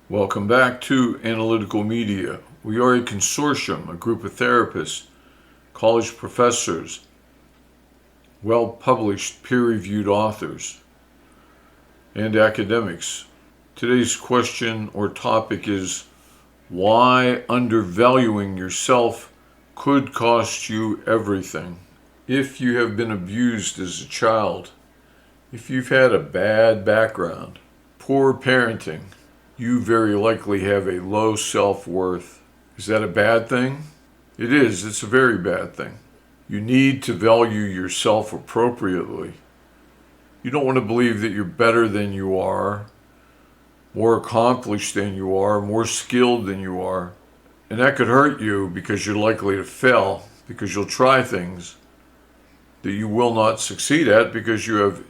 Welcome back to Analytical Media. We are a consortium, a group of therapists, college professors, well-published, peer-reviewed authors, and academics. Today's question or topic is why undervaluing yourself could cost you everything. If you have been abused as a child, if you've had a bad background, poor parenting, you very likely have a low self-worth. Is that a bad thing? It is. It's a very bad thing. You need to value yourself appropriately. You don't want to believe that you're better than you are, more accomplished than you are, more skilled than you are. And that could hurt you because you're likely to fail, because you'll try things that you will not succeed at because you have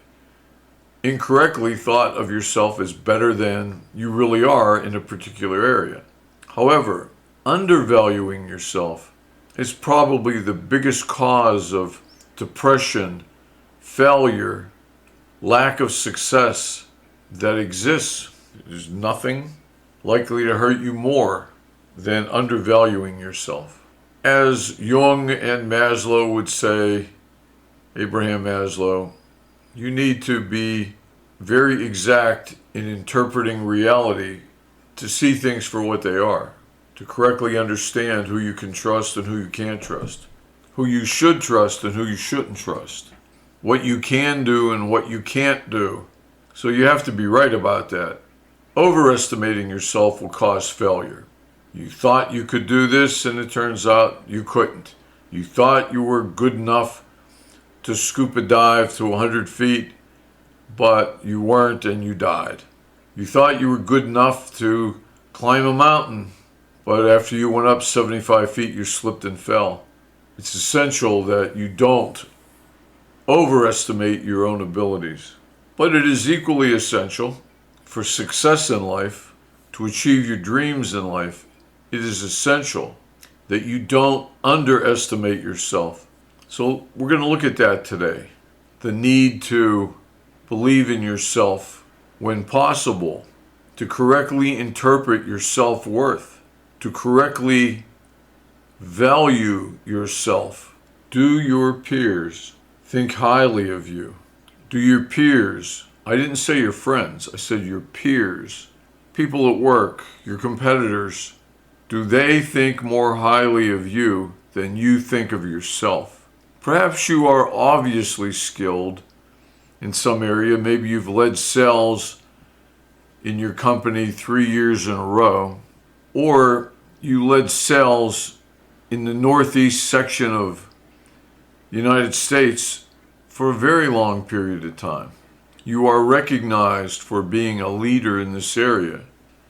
incorrectly thought of yourself as better than you really are in a particular area. However, undervaluing yourself is probably the biggest cause of depression, failure, lack of success that exists. There's nothing likely to hurt you more than undervaluing yourself. As Jung and Maslow would say, Abraham Maslow, you need to be very exact in interpreting reality to see things for what they are, to correctly understand who you can trust and who you can't trust, who you should trust and who you shouldn't trust, what you can do and what you can't do. So you have to be right about that. Overestimating yourself will cause failure. You thought you could do this and it turns out you couldn't. You thought you were good enough to scuba dive to 100 feet, but you weren't and you died. You thought you were good enough to climb a mountain, but after you went up 75 feet, you slipped and fell. It's essential that you don't overestimate your own abilities. But it is equally essential for success in life, to achieve your dreams in life. It is essential that you don't underestimate yourself. So we're going to look at that today. The need to believe in yourself when possible, to correctly interpret your self-worth, to correctly value yourself. Do your peers think highly of you? Do your peers, I didn't say your friends, I said your peers, people at work, your competitors, do they think more highly of you than you think of yourself? Perhaps you are obviously skilled in some area. Maybe you've led sales in your company 3 years in a row, or you led sales in the Northeast section of the United States for a very long period of time. You are recognized for being a leader in this area.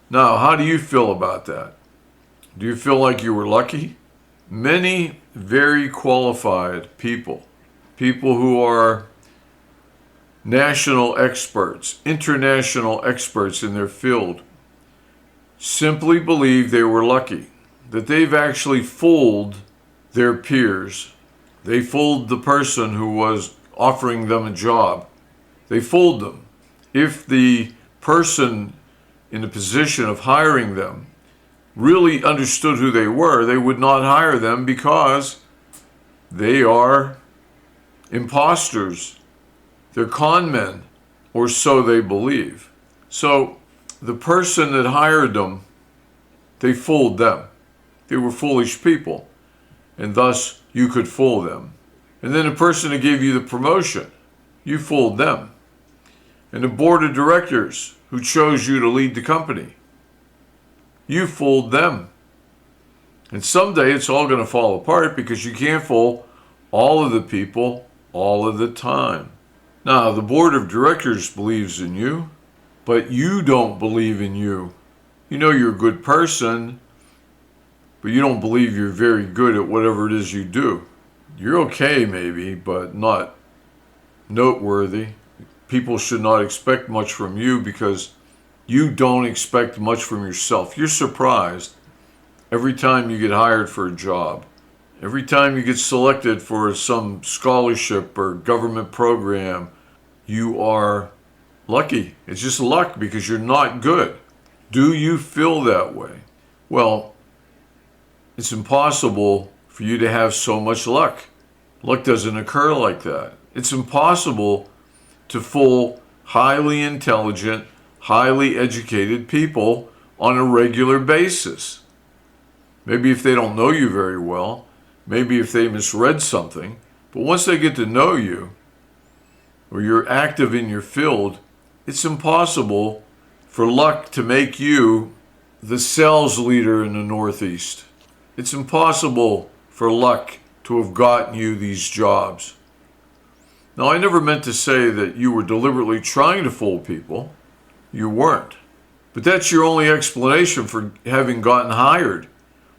Now, how do you feel about that? Do you feel like you were lucky? Many very qualified people who are national experts, international experts in their field, simply believe they were lucky, that they've actually fooled their peers. They fooled the person who was offering them a job. They fooled them. If the person in the position of hiring them really understood who they were, they would not hire them because they are imposters. They're con men, or so they believe. So the person that hired them, they fooled them. They were foolish people, and thus you could fool them. And then the person that gave you the promotion, you fooled them. And the board of directors who chose you to lead the company, you fooled them. And someday it's all going to fall apart because you can't fool all of the people all of the time. Now, the board of directors believes in you, but you don't believe in you. You know you're a good person, but you don't believe you're very good at whatever it is you do. You're okay maybe, but not noteworthy. People should not expect much from you because you don't expect much from yourself. You're surprised every time you get hired for a job, every time you get selected for some scholarship or government program. You are lucky. It's just luck because you're not good. Do you feel that way? Well, it's impossible for you to have so much luck. Luck doesn't occur like that. It's impossible to fool highly intelligent, highly educated people on a regular basis. Maybe if they don't know you very well, maybe if they misread something, but once they get to know you, or you're active in your field, it's impossible for luck to make you the sales leader in the Northeast. It's impossible for luck to have gotten you these jobs. Now, I never meant to say that you were deliberately trying to fool people. You weren't. But that's your only explanation for having gotten hired,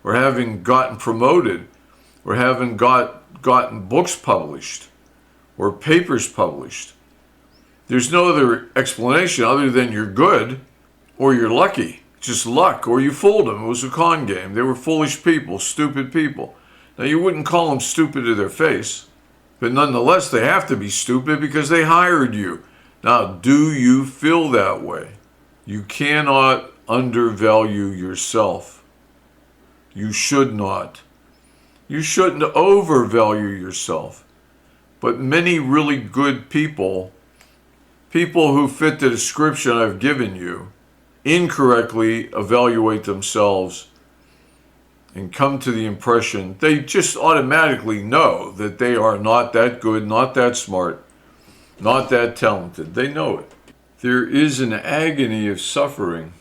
or having gotten promoted, or having gotten books published, or papers published. There's no other explanation other than you're good, or you're lucky. Just luck, or you fooled them. It was a con game. They were foolish people, stupid people. Now, you wouldn't call them stupid to their face, but nonetheless, they have to be stupid because they hired you. Now, do you feel that way? You cannot undervalue yourself. You should not. You shouldn't overvalue yourself. But many really good people who fit the description I've given you, incorrectly evaluate themselves and come to the impression they just automatically know that they are not that good, not that smart, not that talented. They know it. There is an agony of suffering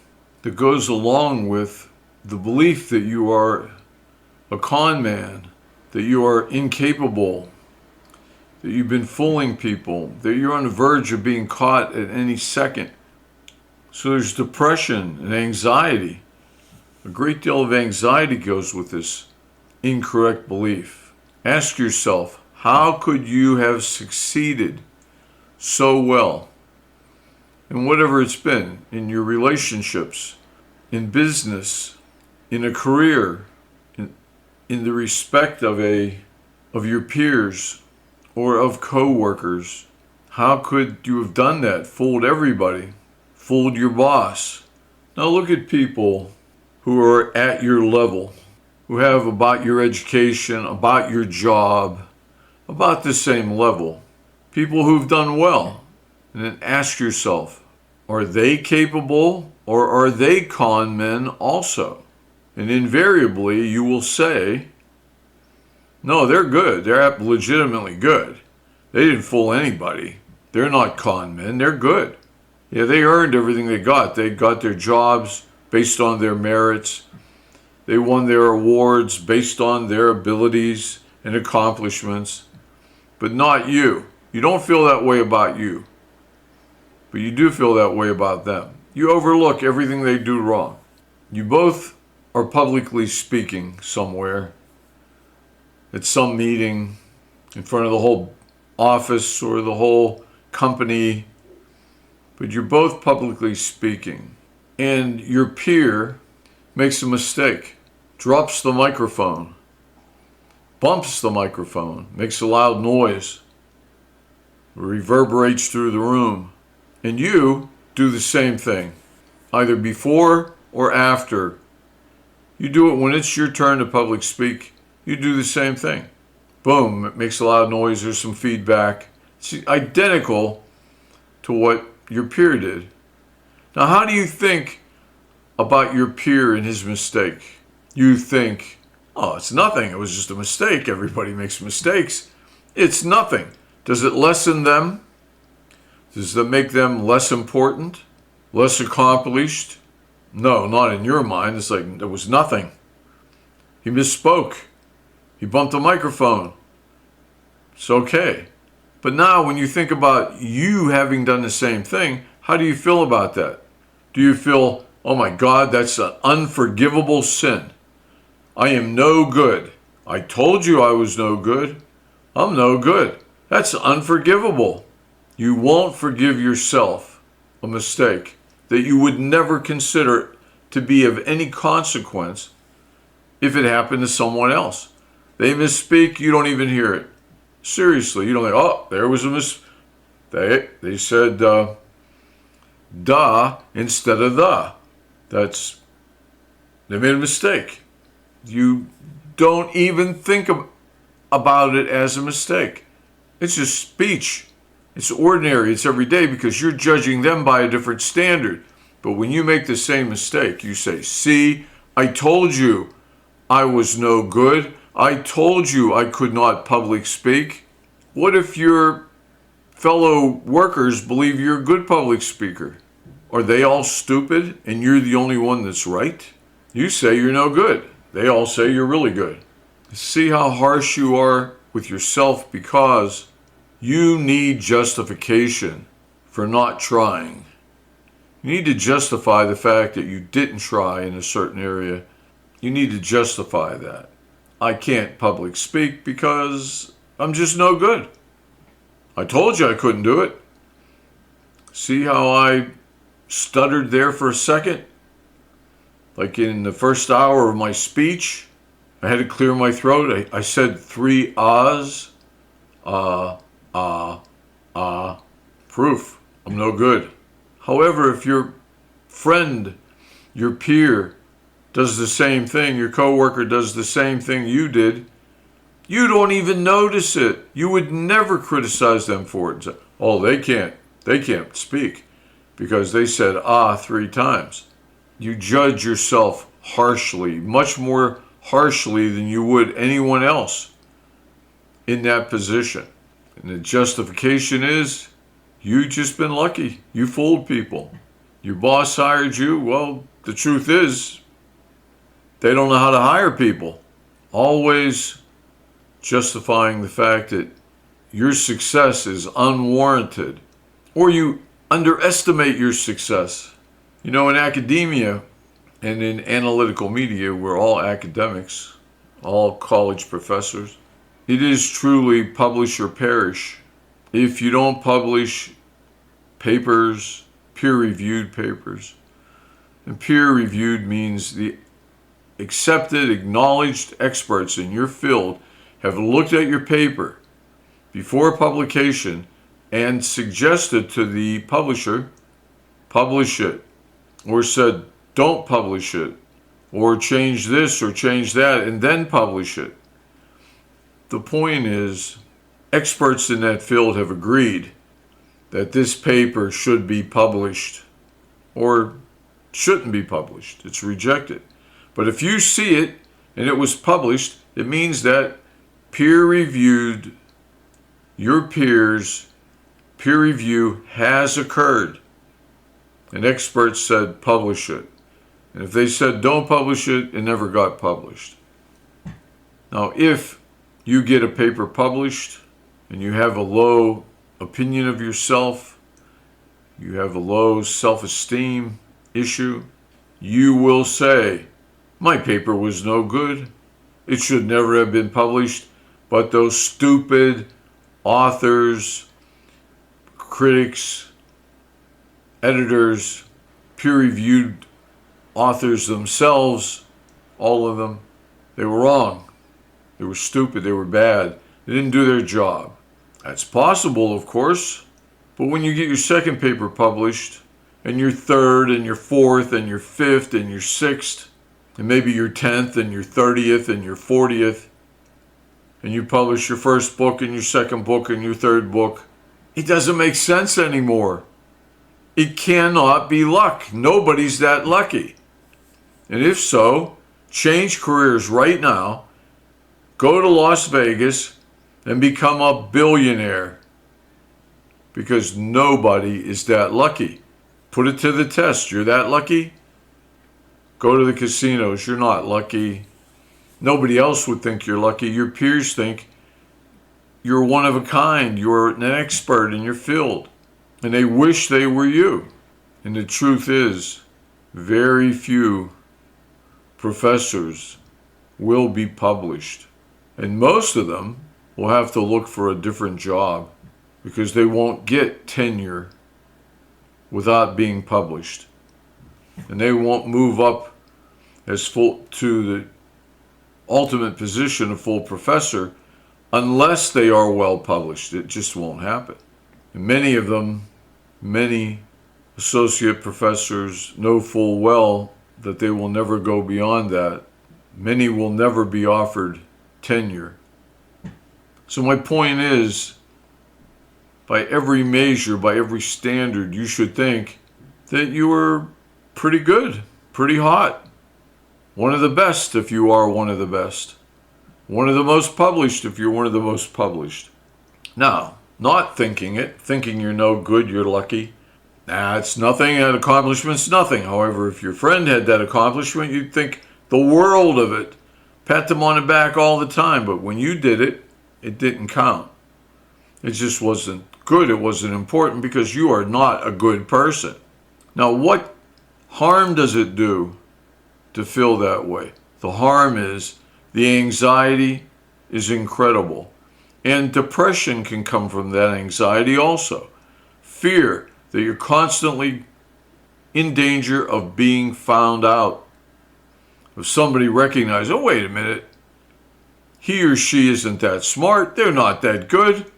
that goes along with the belief that you are a con man, that you are incapable, that you've been fooling people, that you're on the verge of being caught at any second. So there's depression and anxiety. A great deal of anxiety goes with this incorrect belief. Ask yourself, how could you have succeeded so well in whatever it's been, in your relationships, in business, in a career, in the respect of your peers or of co-workers? How could you have done that? Fooled everybody, fooled your boss. Now look at people who are at your level, who have about your education, about your job, about the same level. People who've done well. And then ask yourself, are they capable or are they con men also? And invariably you will say, no, they're good. They're legitimately good. They didn't fool anybody. They're not con men. They're good. Yeah, they earned everything they got. They got their jobs based on their merits. They won their awards based on their abilities and accomplishments. But not you. You don't feel that way about you. But you do feel that way about them. You overlook everything they do wrong. You both are publicly speaking somewhere, at some meeting, in front of the whole office or the whole company, but you're both publicly speaking. And your peer makes a mistake, drops the microphone, bumps the microphone, makes a loud noise, reverberates through the room. And you do the same thing, either before or after. You do it when it's your turn to public speak. You do the same thing. Boom, it makes a loud noise, there's some feedback. It's identical to what your peer did. Now, how do you think about your peer and his mistake? You think, oh, it's nothing. It was just a mistake. Everybody makes mistakes. It's nothing. Does it lessen them? Does that make them less important? Less accomplished? No, not in your mind. It's like there was nothing. He misspoke. He bumped the microphone. It's okay. But now when you think about you having done the same thing, how do you feel about that? Do you feel, oh my God, that's an unforgivable sin. I am no good. I told you I was no good. I'm no good. That's unforgivable. You won't forgive yourself a mistake that you would never consider to be of any consequence if it happened to someone else. They misspeak, you don't even hear it. Seriously, you don't think, oh, there was a they said duh instead of the. They made a mistake. You don't even think about it as a mistake. It's just speech. It's ordinary. It's everyday because you're judging them by a different standard. But when you make the same mistake, you say, see, I told you I was no good. I told you I could not public speak. What if your fellow workers believe you're a good public speaker? Are they all stupid and you're the only one that's right? You say you're no good. They all say you're really good. See how harsh you are with yourself because you need justification for not trying. You need to justify the fact that you didn't try in a certain area. You need to justify that. I can't public speak because I'm just no good. I told you I couldn't do it. See how I stuttered there for a second? Like in the first hour of my speech, I had to clear my throat. I said 3 ahs. Proof. I'm no good. However, if your friend, your peer, does the same thing, your coworker does the same thing you did, you don't even notice it. You would never criticize them for it and say, oh, they can't speak because they said 3 times. You judge yourself harshly, much more harshly than you would anyone else in that position. And the justification is, you just been lucky. You fooled people. Your boss hired you. Well, the truth is, they don't know how to hire people. Always justifying the fact that your success is unwarranted, or you underestimate your success. You know, in academia and in analytical media, we're all academics, all college professors. It is truly publish or perish. If you don't publish papers, peer-reviewed papers, and peer-reviewed means the accepted, acknowledged experts in your field have looked at your paper before publication and suggested to the publisher, publish it, or said, don't publish it, or change this or change that, and then publish it. The point is, experts in that field have agreed that this paper should be published or shouldn't be published. It's rejected. But if you see it and it was published, it means that peer-reviewed, your peers, peer review has occurred. And experts said publish it. And if they said don't publish it, it never got published. Now, if you get a paper published and you have a low opinion of yourself, you have a low self-esteem issue, you will say, my paper was no good. It should never have been published, but those stupid authors, critics, editors, peer-reviewed authors themselves, all of them, they were wrong. They were stupid. They were bad. They didn't do their job. That's possible, of course, but when you get your second paper published, and your third, and your fourth, and your fifth, and your sixth, and maybe your 10th, and your 30th, and your 40th, and you publish your first book, and your second book, and your third book, it doesn't make sense anymore. It cannot be luck. Nobody's that lucky. And if so, change careers right now, go to Las Vegas, and become a billionaire. Because nobody is that lucky. Put it to the test. You're that lucky? Go to the casinos. You're not lucky. Nobody else would think you're lucky. Your peers think you're one of a kind. You're an expert in your field. And they wish they were you. And the truth is, very few professors will be published. And most of them will have to look for a different job because they won't get tenure without being published. And they won't move up as full to the ultimate position of full professor unless they are well published. It just won't happen. And many associate professors know full well that they will never go beyond that. Many will never be offered tenure. So my point is, by every measure, by every standard, you should think that you are pretty good, pretty hot. One of the best if you are one of the best. One of the most published if you're one of the most published. Now, not thinking it, thinking you're no good, you're lucky. It's nothing, that accomplishment's nothing. However, if your friend had that accomplishment, you'd think the world of it. Pat them on the back all the time, but when you did it, it didn't count. It just wasn't good, it wasn't important because you are not a good person. Now, what harm does it do to feel that way? The harm is the anxiety is incredible. And depression can come from that anxiety also. Fear that you're constantly in danger of being found out. If somebody recognizes, oh, wait a minute, he or she isn't that smart, they're not that good,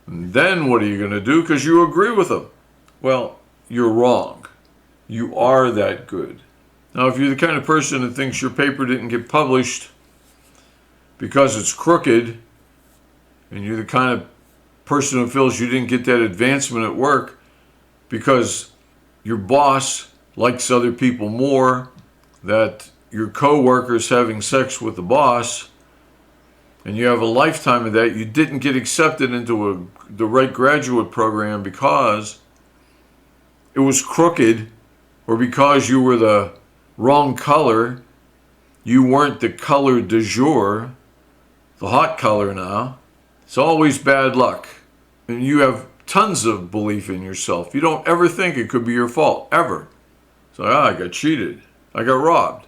and then what are you going to do because you agree with them? Well, you're wrong. You are that good. Now, if you're the kind of person that thinks your paper didn't get published because it's crooked, and you're the kind of person who feels you didn't get that advancement at work because your boss likes other people more, that your co-worker's having sex with the boss, and you have a lifetime of that, you didn't get accepted into the right graduate program because it was crooked, or because you were the wrong color, you weren't the color du jour, the hot color now. It's always bad luck. And you have tons of belief in yourself. You don't ever think it could be your fault, ever. So, I got cheated. I got robbed.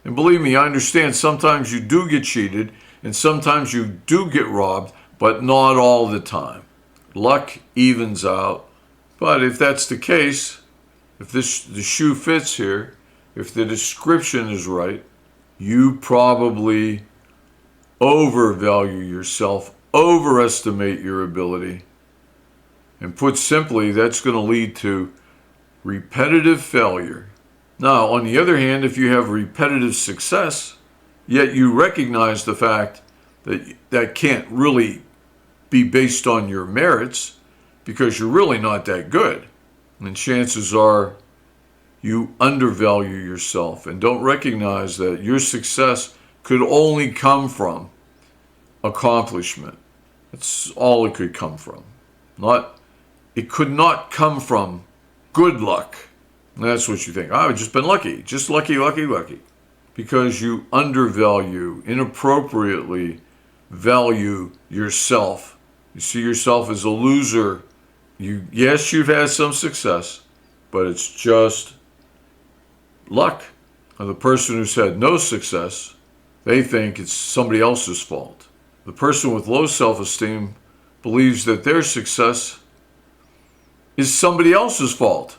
And believe me, I understand sometimes you do get cheated and sometimes you do get robbed, but not all the time. Luck evens out. But if that's the case, if the shoe fits here, if the description is right, you probably overvalue yourself, overestimate your ability. And put simply, that's going to lead to repetitive failure. Now, on the other hand, if you have repetitive success, yet you recognize the fact that that can't really be based on your merits because you're really not that good, and chances are you undervalue yourself and don't recognize that your success could only come from accomplishment. That's all it could come from. It could not come from good luck. And that's what you think. I've just been lucky. Just lucky. Because you undervalue, inappropriately value yourself. You see yourself as a loser. Yes, you've had some success, but it's just luck. And the person who's had no success, they think it's somebody else's fault. The person with low self-esteem believes that their success is somebody else's fault.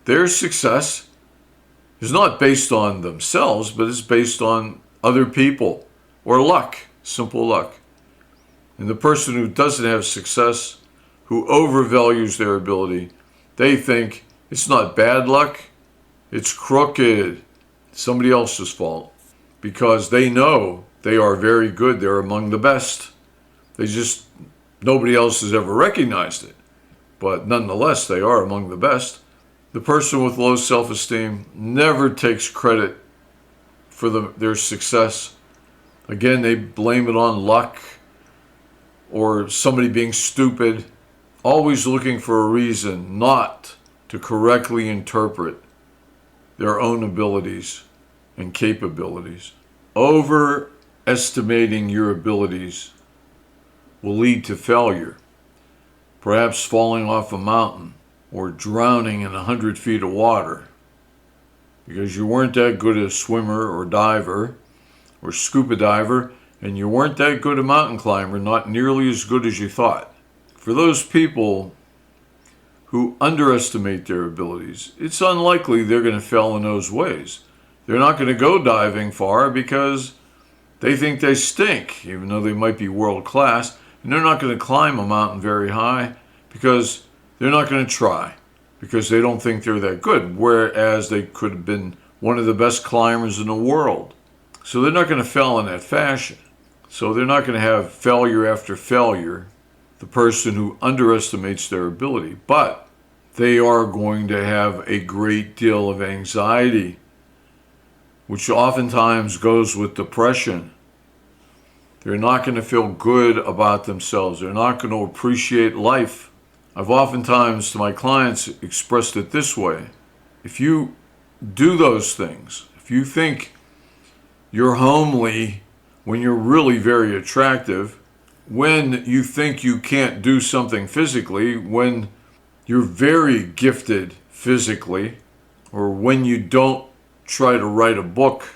Their success is not based on themselves, but it's based on other people or luck, simple luck. And the person who doesn't have success, who overvalues their ability, they think it's not bad luck, it's crooked, somebody else's fault, because they know they are very good, they're among the best. Nobody else has ever recognized it, but nonetheless, they are among the best. The person with low self-esteem never takes credit for their success. Again, they blame it on luck or somebody being stupid, always looking for a reason not to correctly interpret their own abilities and capabilities. Overestimating your abilities will lead to failure, perhaps falling off a mountain or drowning in 100 feet of water because you weren't that good a swimmer or diver or scuba diver, and you weren't that good a mountain climber, not nearly as good as you thought. For those people who underestimate their abilities, it's unlikely they're going to fail in those ways. They're not going to go diving far because they think they stink, even though they might be world class, and they're not going to climb a mountain very high because they're not going to try, because they don't think they're that good, whereas they could have been one of the best climbers in the world. So they're not going to fail in that fashion. So they're not going to have failure after failure, the person who underestimates their ability. But they are going to have a great deal of anxiety, which oftentimes goes with depression. They're not going to feel good about themselves. They're not going to appreciate life. I've oftentimes to my clients expressed it this way. If you do those things, if you think you're homely when you're really very attractive, when you think you can't do something physically, when you're very gifted physically, or when you don't try to write a book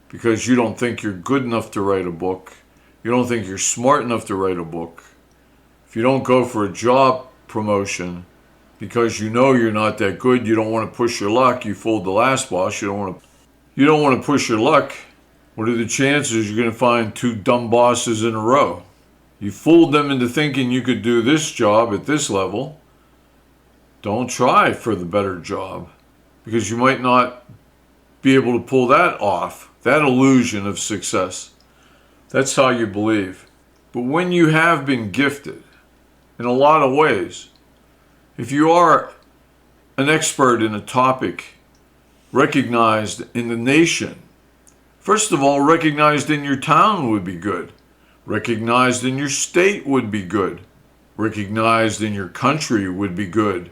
because you don't think you're good enough to write a book, you don't think you're smart enough to write a book, if you don't go for a job promotion because you know you're not that good, you don't want to push your luck, you fooled the last boss, you don't want to push your luck, what are the chances you're going to find two dumb bosses in a row? You fooled them into thinking you could do this job at this level. Don't try for the better job, because you might not be able to pull that off, that illusion of success. That's how you believe. But when you have been gifted in a lot of ways, if you are an expert in a topic recognized in the nation, first of all, recognized in your town would be good. Recognized in your state would be good. Recognized in your country would be good.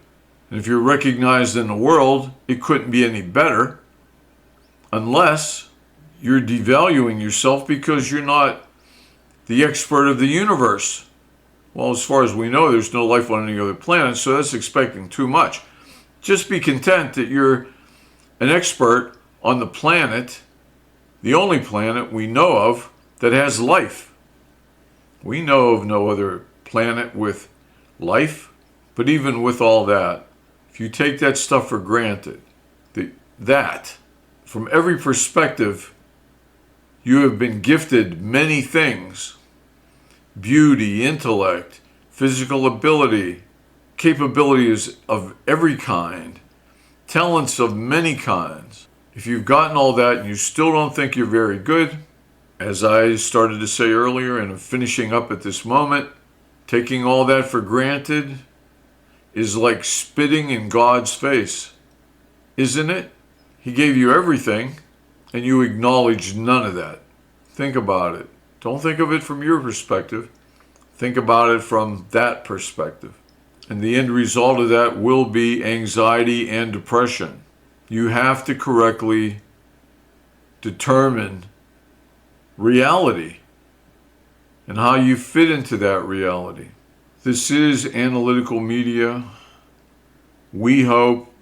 And if you're recognized in the world, it couldn't be any better, unless you're devaluing yourself because you're not the expert of the universe. Well, as far as we know, there's no life on any other planet, so that's expecting too much. Just be content that you're an expert on the planet, the only planet we know of that has life. We know of no other planet with life, but even with all that, if you take that stuff for granted, that from every perspective, you have been gifted many things: beauty, intellect, physical ability, capabilities of every kind, talents of many kinds. If you've gotten all that and you still don't think you're very good, as I started to say earlier and I'm finishing up at this moment, taking all that for granted is like spitting in God's face, isn't it? He gave you everything and you acknowledge none of that. Think about it. Don't think of it from your perspective. Think about it from that perspective. And the end result of that will be anxiety and depression. You have to correctly determine reality and how you fit into that reality. This is Analytical Media. We hope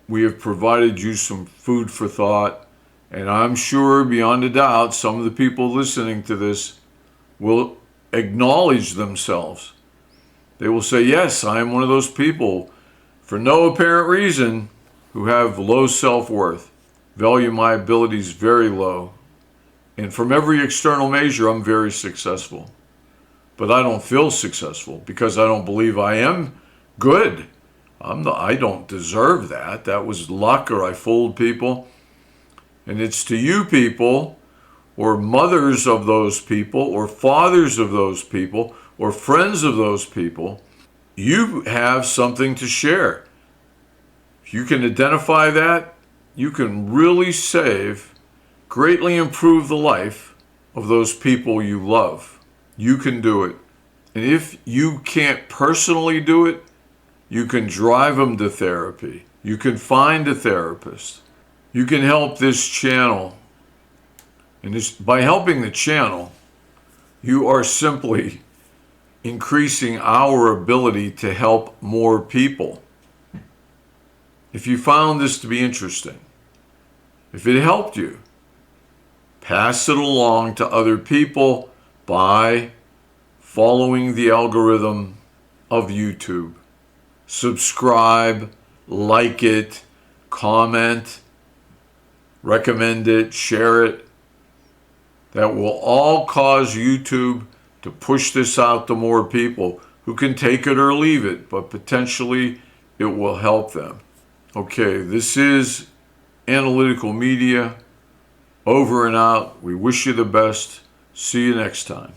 we have provided you some food for thought, and I'm sure beyond a doubt some of the people listening to this will acknowledge themselves. They will say, yes, I am one of those people, for no apparent reason, who have low self-worth, value my abilities very low, and from every external measure, I'm very successful. But I don't feel successful because I don't believe I am good. I don't deserve that. That was luck, or I fooled people. And it's to you people, or mothers of those people, or fathers of those people, or friends of those people, you have something to share. If you can identify that, you can really greatly improve the life of those people you love. You can do it. And if you can't personally do it, you can drive them to therapy. You can find a therapist. You can help this channel. And by helping the channel, you are simply increasing our ability to help more people. If you found this to be interesting, if it helped you, pass it along to other people by following the algorithm of YouTube. Subscribe, like it, comment, recommend it, share it. That will all cause YouTube to push this out to more people who can take it or leave it, but potentially it will help them. Okay, this is Analytical Media, over and out. We wish you the best. See you next time.